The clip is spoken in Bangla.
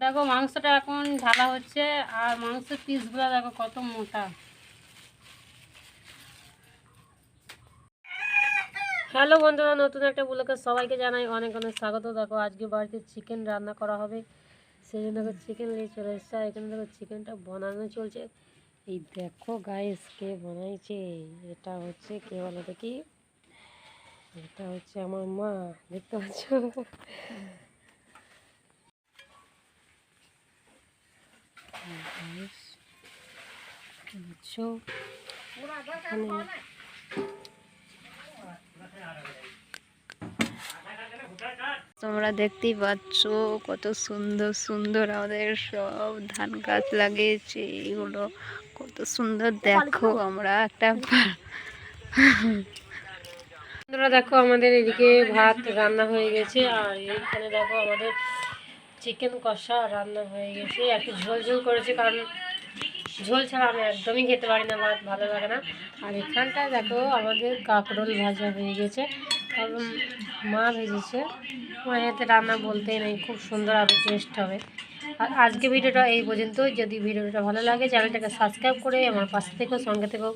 দেখো মাংসটা এখন ঢালা হচ্ছে, আর মাংসের পিসগুলো দেখো কত মোটা। হ্যালো বন্ধুরা, নতুন একটা ব্লগে সবাইকে জানাই অনেক অনেক স্বাগত। দেখো আজকে বাড়িতে চিকেন রান্না করা হবে, সেই জন্য দেখো চিকেন নিয়ে চলে এসছে। এখানে দেখো চিকেনটা বানানো চলছে। এই দেখো গাইস কে বানাইছে, এটা হচ্ছে কে বলো দেখি, এটা হচ্ছে আমার মা, দেখতে পাচ্ছ। তোমরা দেখতেই পাচ্ছ কত সুন্দর সুন্দর আমাদের সব ধান গাছ লাগিয়েছে। এগুলো কত সুন্দর দেখো। আমরা একটা বন্ধুরা দেখো আমাদের এদিকে ভাত রান্না হয়ে গেছে, আর এইখানে দেখো আমাদের চিকেন কষা রান্না হয়ে গেছে। একটু ঝোল ঝোল করেছে, কারণ ঝোল ছাড়া আমি একদমই খেতে পারি না, ভাত ভালো লাগে না। আর এখানটায় দেখো আমাদের কাঁকরোল ভাজা হয়ে গেছে, কারণ মা ভেজেছে। মায়েতে রান্না বলতেই নেই, খুব সুন্দর আর টেস্ট হবে। আর আজকে ভিডিওটা এই পর্যন্ত। যদি ভিডিওটা ভালো লাগে চ্যানেলটাকে সাবস্ক্রাইব করে আমার পাশে থেকেও, সঙ্গে থেকেও।